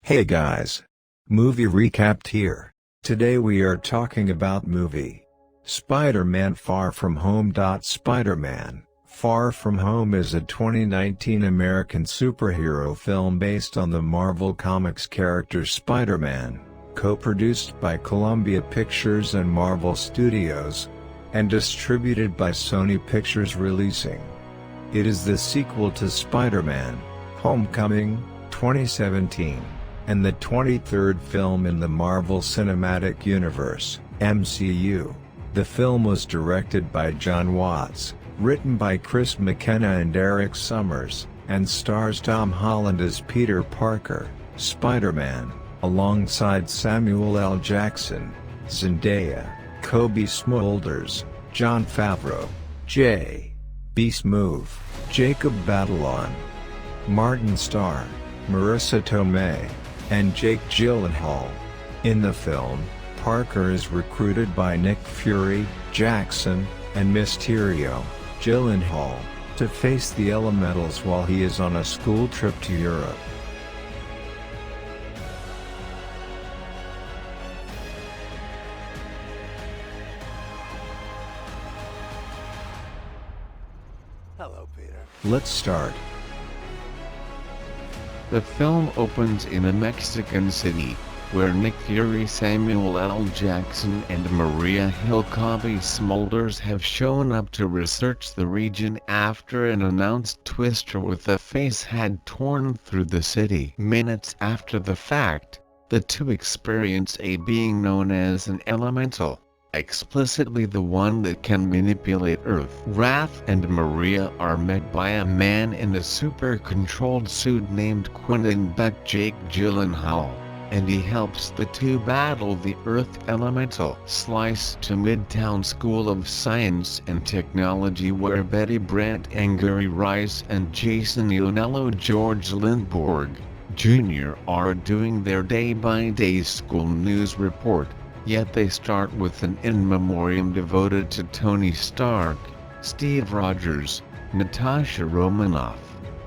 Hey guys! Movie recapped here. Today we are talking about movie Spider-Man Far From Home. Spider-Man Far From Home is a 2019 American superhero film based on the Marvel Comics character Spider-Man, co-produced by Columbia Pictures and Marvel Studios, and distributed by Sony Pictures Releasing. It is the sequel to Spider-Man: Homecoming, 2017. And the 23rd film in the Marvel Cinematic Universe, MCU. The film was directed by John Watts, written by Chris McKenna and Eric Summers, and stars Tom Holland as Peter Parker, Spider-Man, alongside Samuel L. Jackson, Zendaya, Kobe Smulders, Jon Favreau, J.B. Smoove, Jacob Batalon, Martin Starr, Marissa Tomei, and Jake Gyllenhaal. In the film, Parker is recruited by Nick Fury, Jackson, and Mysterio, Gyllenhaal, to face the Elementals while he is on a school trip to Europe. Hello, Peter. Let's start. The film opens in a Mexican city, where Nick Fury, Samuel L. Jackson and Maria Hill Kobe Smulders have shown up to research the region after an announced twister with a face had torn through the city. Minutes after the fact, the two experience a being known as an elemental, explicitly the one that can manipulate Earth. Wrath and Maria are met by a man in a super-controlled suit named Quentin Beck, Jake Gyllenhaal, and he helps the two battle the Earth Elemental. Slice to Midtown School of Science and Technology, where Betty Brant, Angourie Rice and Jason Ionello George Lindborg, Jr. are doing their day-by-day school news report. Yet they start with an in memoriam devoted to Tony Stark, Steve Rogers, Natasha Romanoff,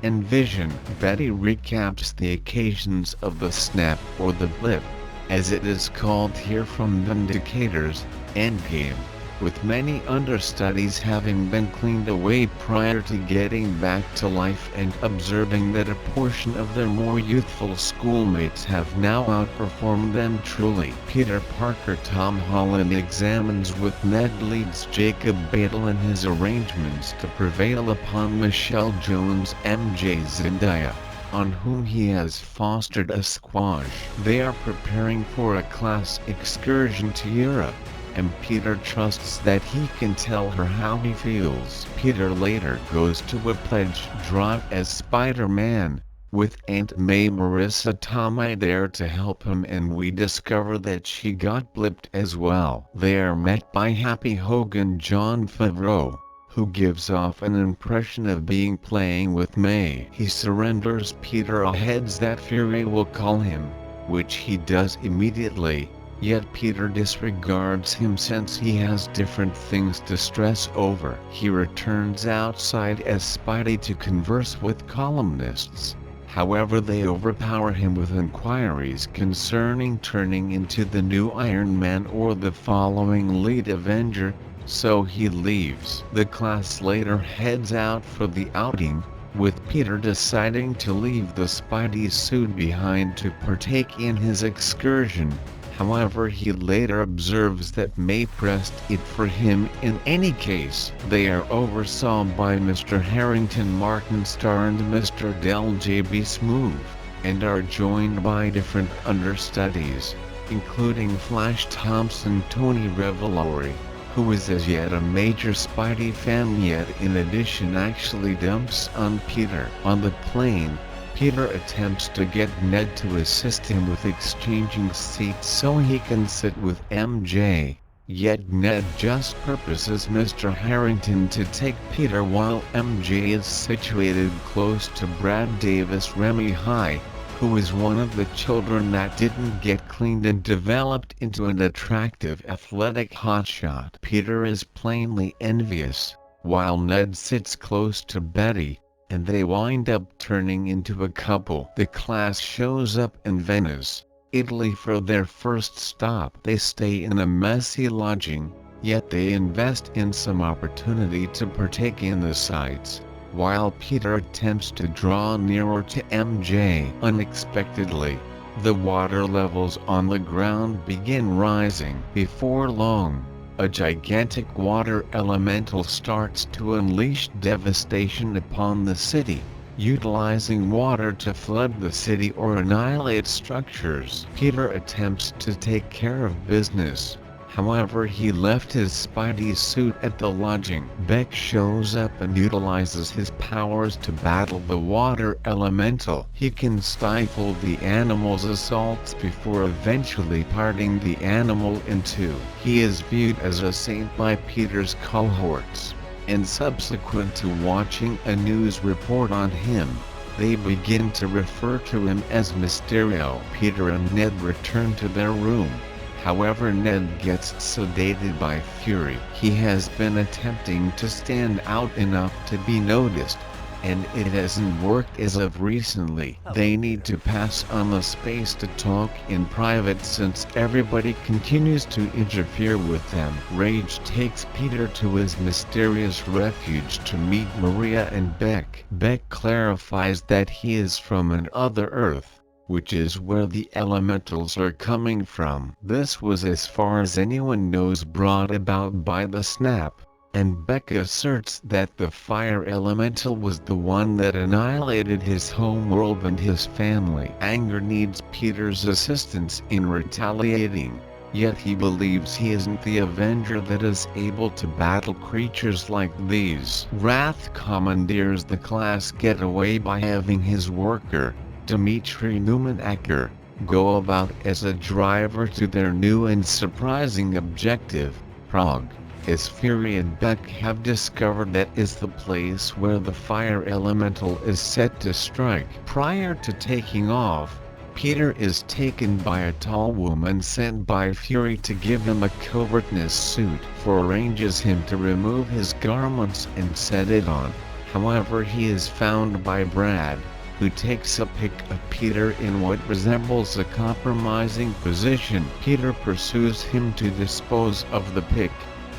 and Vision. Betty recaps the occasions of the snap or the blip, as it is called here from Vindicator's Endgame, with many understudies having been cleaned away prior to getting back to life, and observing that a portion of their more youthful schoolmates have now outperformed them truly. Peter Parker Tom Holland examines with Ned Leeds Jacob Batalon his arrangements to prevail upon Michelle Jones MJ Zendaya, on whom he has fostered a squash. They are preparing for a class excursion to Europe, and Peter trusts that he can tell her how he feels. Peter later goes to a pledge drive as Spider-Man, with Aunt May Marissa Tomei there to help him, and we discover that she got blipped as well. They are met by Happy Hogan Jon Favreau, who gives off an impression of being playing with May. He surrenders Peter a heads that Fury will call him, which he does immediately. Yet Peter disregards him since he has different things to stress over. He returns outside as Spidey to converse with columnists. However, they overpower him with inquiries concerning turning into the new Iron Man or the following lead Avenger, so he leaves. The class later heads out for the outing, with Peter deciding to leave the Spidey suit behind to partake in his excursion. However, he later observes that May pressed it for him in any case. They are oversaw by Mr. Harrington Martin Starr and Mr. Del J.B. Smoove, and are joined by different understudies, including Flash Thompson Tony Revolori, who is as yet a major Spidey fan, yet in addition actually dumps on Peter. On the plane, Peter attempts to get Ned to assist him with exchanging seats so he can sit with MJ, yet Ned just purposes Mr. Harrington to take Peter while MJ is situated close to Brad Davis Remy High, who is one of the children that didn't get cleaned and developed into an attractive athletic hotshot. Peter is plainly envious, while Ned sits close to Betty, and they wind up turning into a couple. The class shows up in Venice, Italy for their first stop. They stay in a messy lodging, yet they invest in some opportunity to partake in the sights, while Peter attempts to draw nearer to MJ. Unexpectedly, the water levels on the ground begin rising. Before long, a gigantic water elemental starts to unleash devastation upon the city, utilizing water to flood the city or annihilate structures. Peter attempts to take care of business. However, he left his Spidey suit at the lodging. Beck shows up and utilizes his powers to battle the water elemental. He can stifle the animal's assaults before eventually parting the animal in two. He is viewed as a saint by Peter's cohorts, and subsequent to watching a news report on him, they begin to refer to him as Mysterio. Peter and Ned return to their room. However, Ned gets sedated by Fury. He has been attempting to stand out enough to be noticed, and it hasn't worked as of recently. They need to pass on the space to talk in private since everybody continues to interfere with them. Rage takes Peter to his mysterious refuge to meet Maria and Beck. Beck clarifies that he is from another Earth, which is where the elementals are coming from. This was as far as anyone knows, brought about by the snap, and Beck asserts that the fire elemental was the one that annihilated his homeworld and his family. Anger needs Peter's assistance in retaliating, yet he believes he isn't the Avenger that is able to battle creatures like these. Wrath commandeers the class getaway by having his worker, Dimitri Newman-Acker, go about as a driver to their new and surprising objective, Prague. As Fury and Beck have discovered that is the place where the fire elemental is set to strike. Prior to taking off, Peter is taken by a tall woman sent by Fury to give him a covertness suit. Arranges him to remove his garments and set it on. However, he is found by Brad, who takes a pic of Peter in what resembles a compromising position. Peter pursues him to dispose of the pic.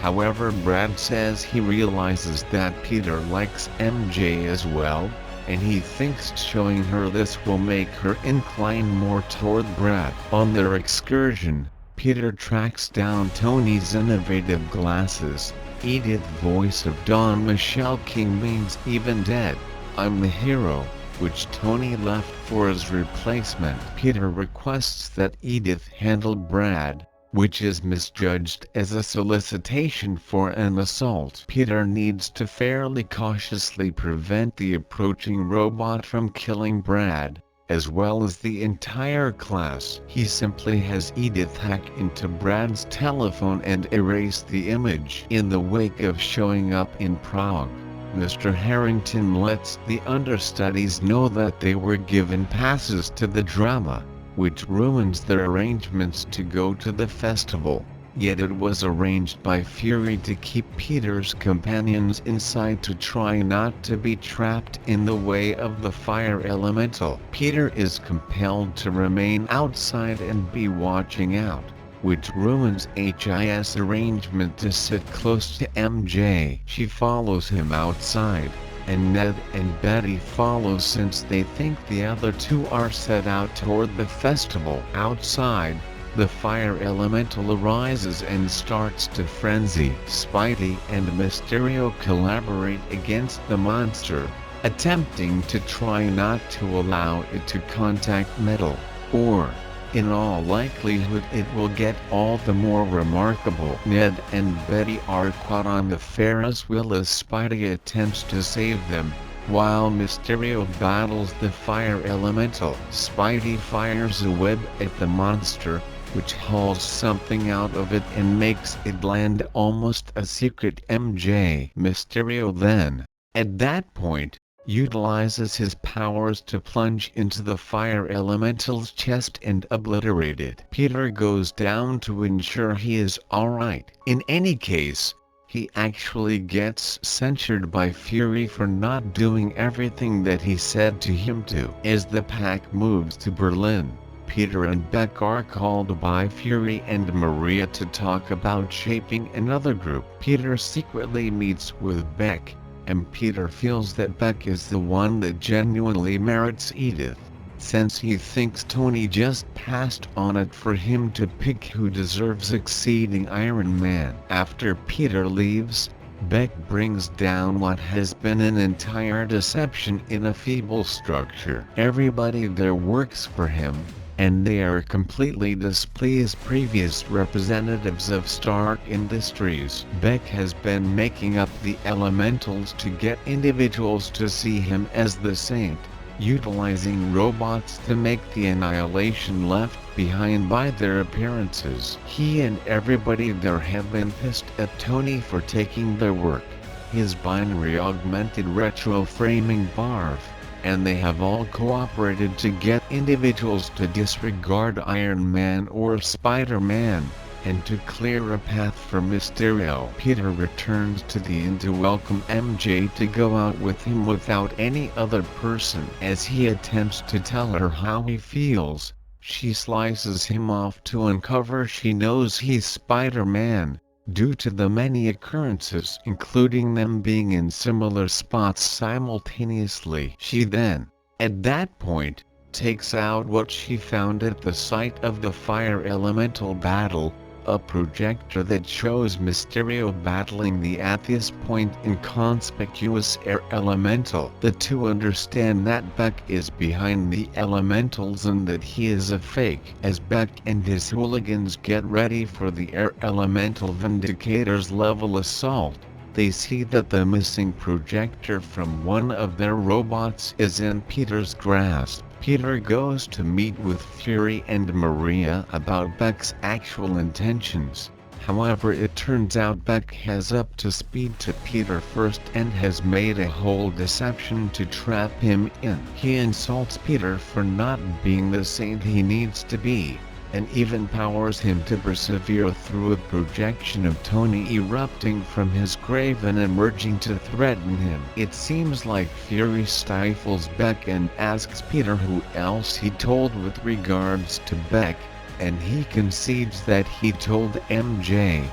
However, Brad says he realizes that Peter likes MJ as well, and he thinks showing her this will make her incline more toward Brad. On their excursion, Peter tracks down Tony's innovative glasses. Edith, voice of Dawn Michelle King, means even dead, I'm the hero, which Tony left for his replacement. Peter requests that Edith handle Brad, which is misjudged as a solicitation for an assault. Peter needs to fairly cautiously prevent the approaching robot from killing Brad, as well as the entire class. He simply has Edith hack into Brad's telephone and erase the image. In the wake of showing up in Prague, Mr. Harrington lets the understudies know that they were given passes to the drama, which ruins their arrangements to go to the festival. Yet it was arranged by Fury to keep Peter's companions inside to try not to be trapped in the way of the fire elemental. Peter is compelled to remain outside and be watching out, which ruins HIS' arrangement to sit close to MJ. She follows him outside, and Ned and Betty follow since they think the other two are set out toward the festival. Outside, the fire elemental arises and starts to frenzy. Spidey and Mysterio collaborate against the monster, attempting to try not to allow it to contact metal, or, in all likelihood, it will get all the more remarkable. Ned and Betty are caught on the Ferris wheel as Spidey attempts to save them, while Mysterio battles the fire elemental. Spidey fires a web at the monster, which hauls something out of it and makes it land almost a secret MJ. Mysterio then, at that point, utilizes his powers to plunge into the fire elemental's chest and obliterate it. Peter goes down to ensure he is alright. In any case, He actually gets censured by Fury for not doing everything that he said to him to. As the pack moves to Berlin, Peter and Beck are called by Fury and Maria to talk about shaping another group. Peter secretly meets with Beck, and Peter feels that Beck is the one that genuinely merits Edith, since he thinks Tony just passed on it for him to pick who deserves succeeding Iron Man. After Peter leaves, Beck brings down what has been an entire deception in a feeble structure. Everybody there works for him, and they are completely displeased. Previous representatives of Stark Industries. Beck has been making up the elementals to get individuals to see him as the saint, utilizing robots to make the annihilation left behind by their appearances. He and everybody there have been pissed at Tony for taking their work, his binary augmented retro framing barf, and they have all cooperated to get individuals to disregard Iron Man or Spider-Man, and to clear a path for Mysterio. Peter returns to the inn to welcome MJ to go out with him without any other person. As he attempts to tell her how he feels, she slices him off to uncover she knows he's Spider-Man, due to the many occurrences, including them being in similar spots simultaneously. She then, at that point, takes out what she found at the site of the fire elemental battle, a projector that shows Mysterio battling the at this point inconspicuous air elemental. The two understand that Beck is behind the elementals and that he is a fake. As Beck and his hooligans get ready for the air elemental Vindicator's level assault, they see that the missing projector from one of their robots is in Peter's grasp. Peter goes to meet with Fury and Maria about Beck's actual intentions. However, it turns out Beck has up to speed to Peter first and has made a whole deception to trap him in. He insults Peter for not being the saint he needs to be, and even powers him to persevere through a projection of Tony erupting from his grave and emerging to threaten him. It seems like Fury stifles Beck and asks Peter who else he told with regards to Beck, and he concedes that he told MJ,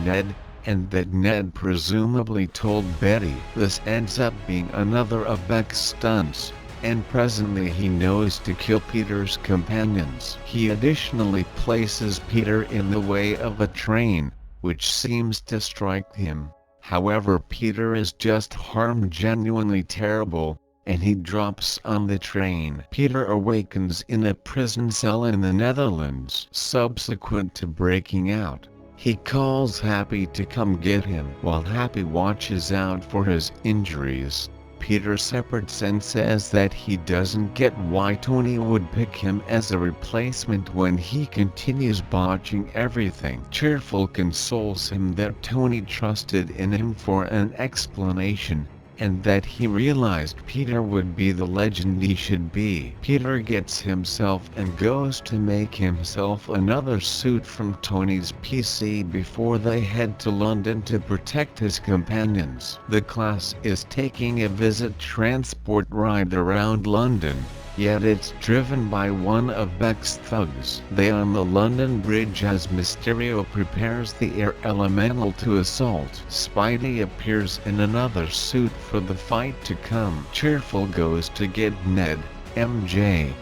Ned, and that Ned presumably told Betty. This ends up being another of Beck's stunts, and presently he knows to kill Peter's companions. He additionally places Peter in the way of a train, which seems to strike him. However, Peter is just harmed genuinely terrible, and he drops on the train. Peter awakens in a prison cell in the Netherlands. Subsequent to breaking out, he calls Happy to come get him. While Happy watches out for his injuries, Peter separates and says that he doesn't get why Tony would pick him as a replacement when he continues botching everything. Cheerful consoles him that Tony trusted in him for an explanation, and that he realized Peter would be the legend he should be. Peter gets himself and goes to make himself another suit from Tony's PC before they head to London to protect his companions. The class is taking a visit transport ride around London, yet it's driven by one of Beck's thugs. They on the London Bridge as Mysterio prepares the air elemental to assault. Spidey appears in another suit for the fight to come. Cheerful goes to get Ned, MJ,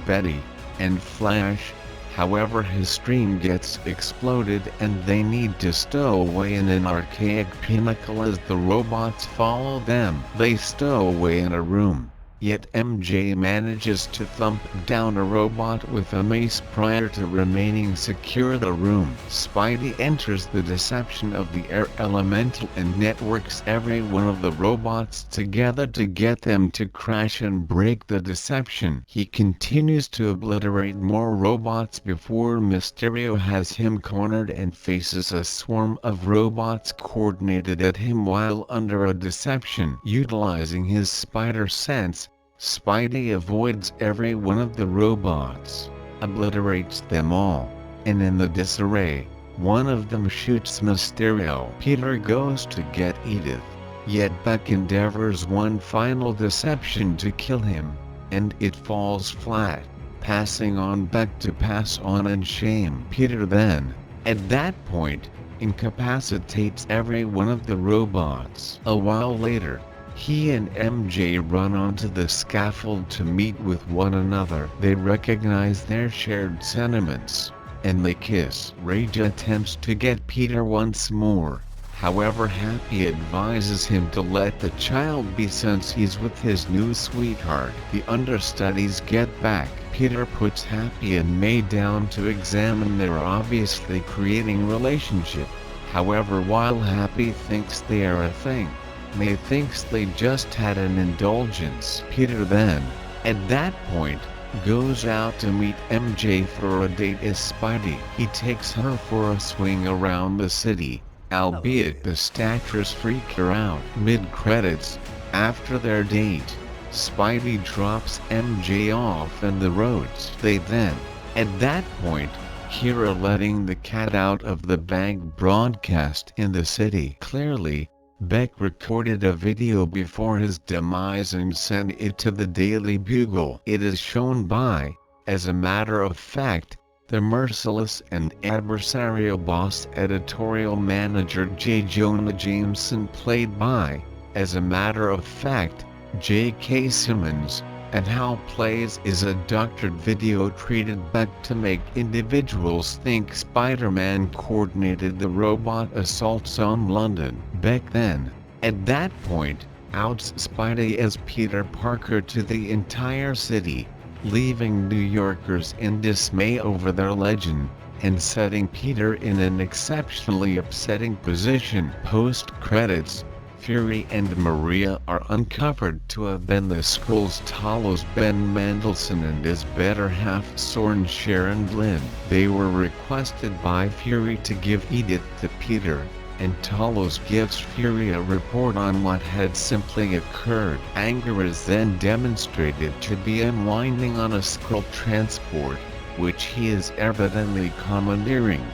Betty, and Flash. However, his stream gets exploded and they need to stow away in an archaic pinnacle as the robots follow them. They stow away in a room, yet MJ manages to thump down a robot with a mace prior to remaining secure the room. Spidey enters the deception of the air elemental and networks every one of the robots together to get them to crash and break the deception. He continues to obliterate more robots before Mysterio has him cornered and faces a swarm of robots coordinated at him while under a deception. Utilizing his spider sense, Spidey avoids every one of the robots, obliterates them all, and in the disarray, One of them shoots Mysterio. Peter goes to get Edith, yet Beck endeavors one final deception to kill him, and it falls flat, passing on Beck to pass on and shame Peter. Then, at that point, incapacitates every one of the robots. A while later, he and MJ run onto the scaffold to meet with one another. They recognize their shared sentiments, and they kiss. Rage attempts to get Peter once more. However, Happy advises him to let the child be since he's with his new sweetheart. The understudies get back. Peter puts Happy and May down to examine their obviously creating relationship. However, while Happy thinks they are a thing, May thinks they just had an indulgence. Peter then, at that point, goes out to meet MJ for a date as Spidey. He takes her for a swing around the city, albeit the statues freak her out. Mid-credits, after their date, Spidey drops MJ off in the roads. They then, at that point, hear a letting the cat out of the bag broadcast in the city. Clearly, Beck recorded a video before his demise and sent it to the Daily Bugle. It is shown by, as a matter of fact, the merciless and adversarial boss editorial manager J. Jonah Jameson, played by, as a matter of fact, J.K. Simmons, and how plays is a doctored video treated Beck to make individuals think Spider-Man coordinated the robot assaults on London. Beck then, at that point, outs Spidey as Peter Parker to the entire city, leaving New Yorkers in dismay over their legend, and setting Peter in an exceptionally upsetting position. Post-credits, Fury and Maria are uncovered to have been the Skrulls Talos Ben Mendelsohn and his better half Soren Sharon Glynn. They were requested by Fury to give Edith to Peter, and Talos gives Fury a report on what had simply occurred. Anger is then demonstrated to be unwinding on a Skrull transport, which he is evidently commandeering.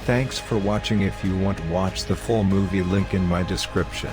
Thanks for watching. If you want to watch the full movie, link in my description.